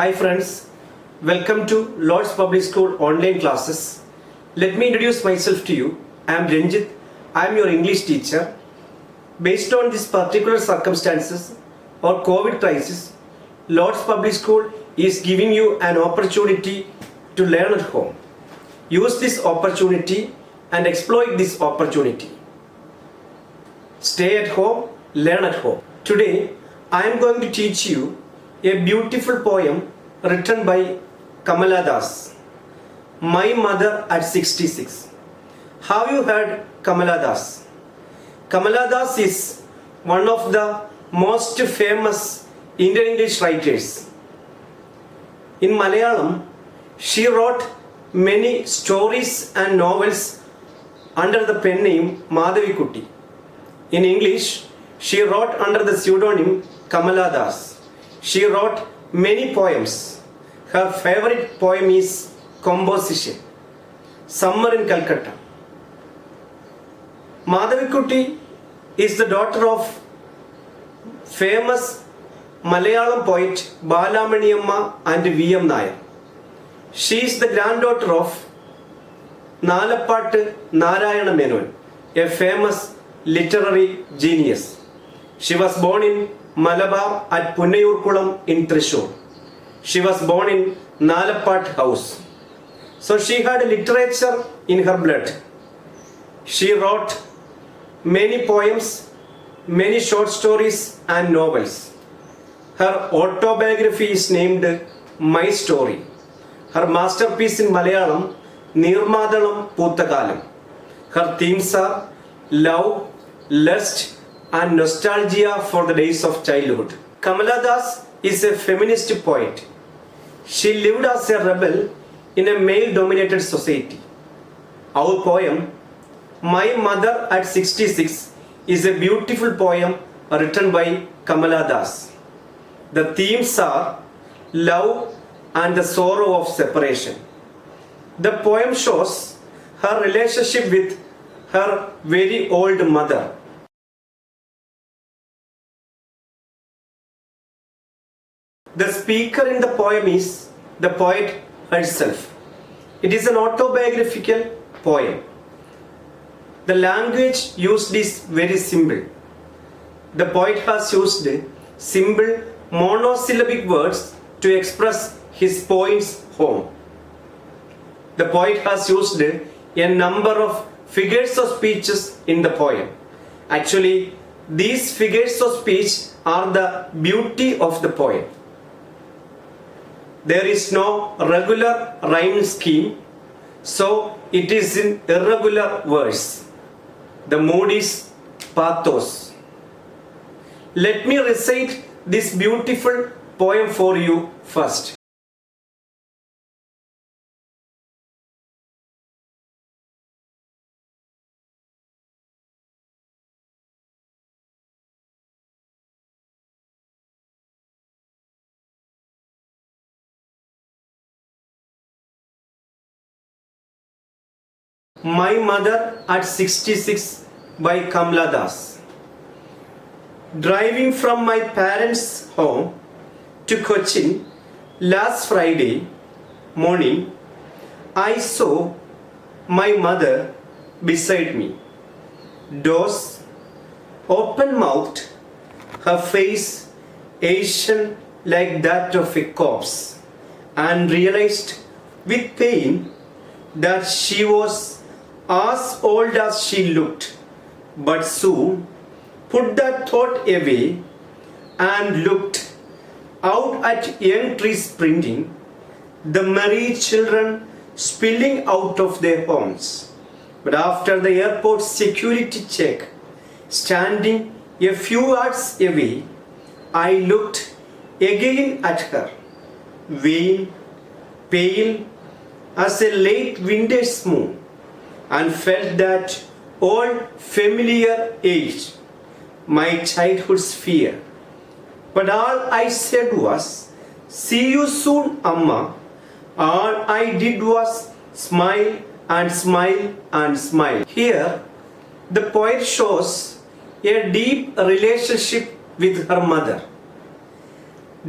Hi friends, welcome to Lord's Public School online classes. Let me introduce myself to you. I am Ranjit. I am your English teacher. Based on these particular circumstances or COVID crisis, Lord's Public School is giving you an opportunity to learn at home. Use this opportunity and exploit this opportunity. Stay at home, learn at home. Today, I am going to teach you a beautiful poem written by Kamala Das. My Mother at 66. Have you heard Kamala Das? Kamala Das is one of the most famous Indian English writers. In Malayalam, she wrote many stories and novels under the pen name Madhavikutty. In English, she wrote under the pseudonym Kamala Das. She wrote many poems. Her favorite poem is Composition, Summer in Calcutta. Madhavikutty is the daughter of famous Malayalam poet Balamaniyamma and V.M. Nair. She is the granddaughter of Nalapattu Narayana Menon, a famous literary genius. She was born in Malabar at Punnayurkulam in Thrissur. She was born in Nalapat house. So she had literature in her blood. She wrote many poems, many short stories and novels. Her autobiography is named My Story. Her masterpiece in Malayalam, Nirmadalam Poothakalam. Her themes are love, lust, and nostalgia for the days of childhood. Kamala Das is a feminist poet. She lived as a rebel in a male-dominated society. Our poem, My Mother at 66, is a beautiful poem written by Kamala Das. The themes are love and the sorrow of separation. The poem shows her relationship with her very old mother. The speaker in the poem is the poet herself. It is an autobiographical poem. The language used is very simple. The poet has used simple monosyllabic words to express his poem's home. The poet has used a number of figures of speeches in the poem. Actually, these figures of speech are the beauty of the poem. There is no regular rhyme scheme, so it is in irregular verse. The mood is pathos. Let me recite this beautiful poem for you first. My Mother at 66 by Kamala Das. Driving from my parents' home to Cochin last Friday morning, I saw my mother beside me. Doors open-mouthed, her face Asian like that of a corpse, and realized with pain that she was as old as she looked, but soon put that thought away and looked out at young trees springing, the merry children spilling out of their homes. But after the airport security check, standing a few yards away, I looked again at her, vain, pale as a late winter's moon, and felt that old familiar age, my childhood's fear. But all I said was, "See you soon, Amma." All I did was smile and smile and smile. Here, the poet shows a deep relationship with her mother.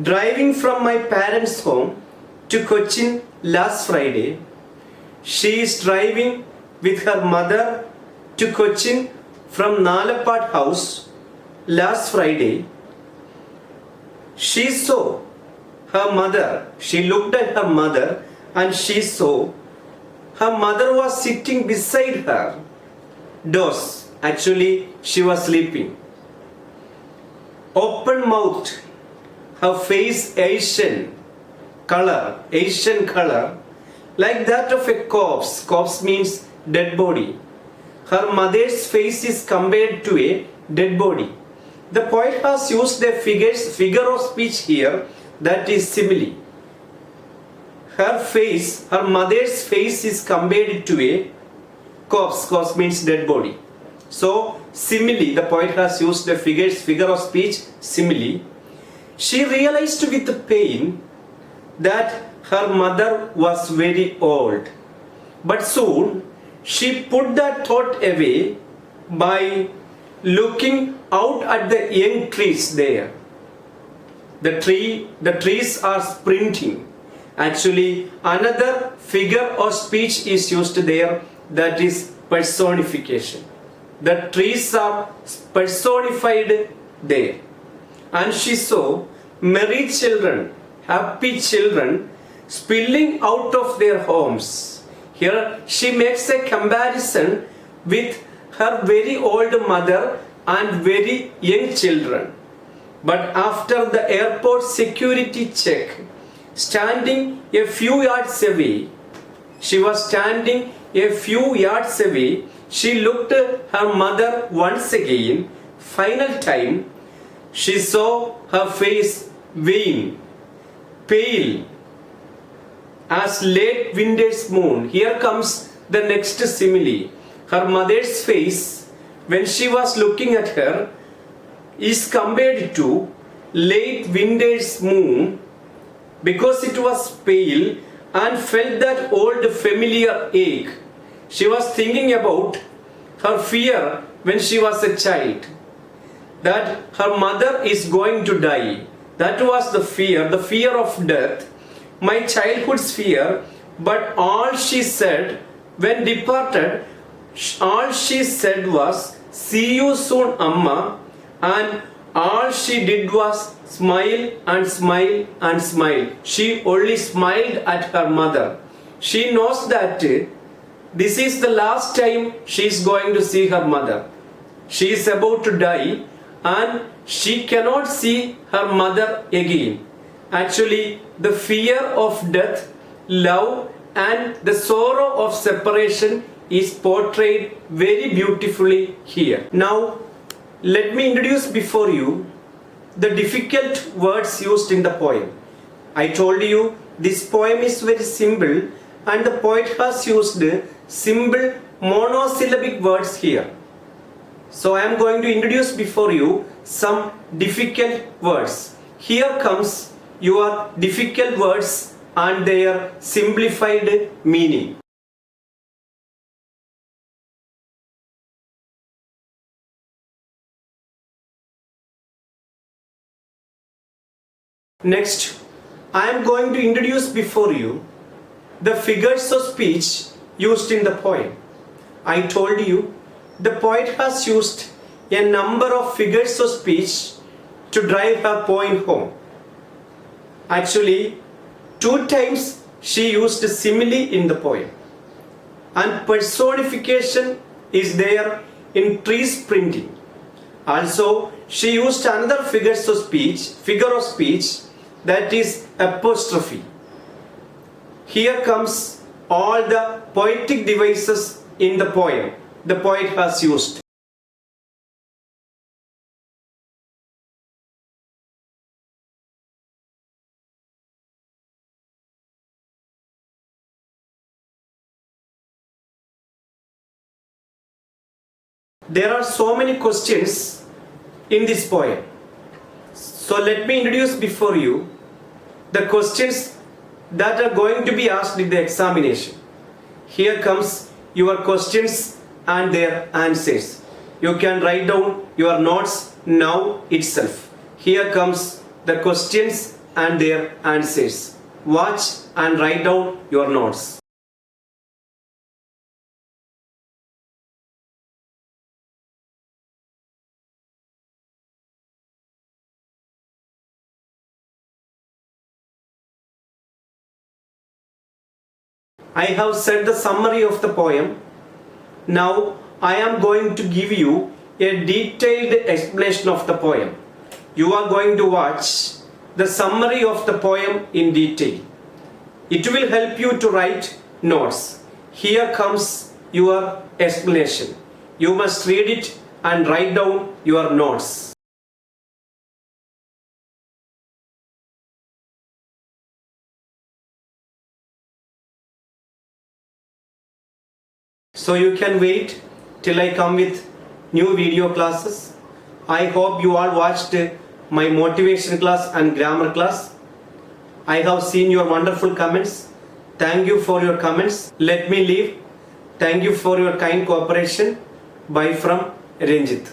Driving from my parents' home to Cochin last Friday. She is driving with her mother to Cochin from Nalapat house last Friday. She saw her mother. She looked at her mother and she saw her mother was sitting beside her. Doze. Actually, she was sleeping. Open mouthed. Her face Asian color, like that of a corpse. Corpse means dead body. Her mother's face is compared to a dead body. The poet has used a figure of speech here, that is simile. Her mother's face is compared to a corpse. Corpse means dead body. So simile, the poet has used a figure of speech, simile. She realized with pain that her mother was very old. But soon she put that thought away by looking out at the young trees there. The trees are sprinting. Actually, another figure of speech is used there, that is personification. The trees are personified there. And she saw merry children, happy children spilling out of their homes. Here she makes a comparison with her very old mother and very young children. But after the airport security check, standing a few yards away, she looked at her mother once again. Final time, she saw her face wan, pale as late winter's moon. Here comes the next simile. Her mother's face, when she was looking at her, is compared to late winter's moon because it was pale and felt that old familiar ache. She was thinking about her fear when she was a child, that her mother is going to die. That was the fear of death, my childhood's fear. But all she said when departed, all she said was, "See you soon, Amma." And all she did was smile and smile and smile. She only smiled at her mother. She knows that this is the last time she is going to see her mother. She is about to die and she cannot see her mother again. Actually, the fear of death, love, and the sorrow of separation is portrayed very beautifully here. Now, let me introduce before you the difficult words used in the poem. I told you this poem is very simple and the poet has used simple monosyllabic words here. So I am going to introduce before you some difficult words. Here comes your difficult words and their simplified meaning. Next, I am going to introduce before you the figures of speech used in the poem. I told you the poet has used a number of figures of speech to drive her point home. Actually, 2 times she used simile in the poem. And personification is there in trees printing. Also, she used another figure of speech, that is apostrophe. Here comes all the poetic devices in the poem the poet has used. There are so many questions in this poem. So let me introduce before you the questions that are going to be asked in the examination. Here comes your questions and their answers. You can write down your notes now itself. Here comes the questions and their answers. Watch and write down your notes. I have said the summary of the poem. Now I am going to give you a detailed explanation of the poem. You are going to watch the summary of the poem in detail. It will help you to write notes. Here comes your explanation. You must read it and write down your notes. So you can wait till I come with new video classes. I hope you all watched my motivation class and grammar class. I have seen your wonderful comments. Thank you for your comments. Let me leave. Thank you for your kind cooperation. Bye from Ranjit.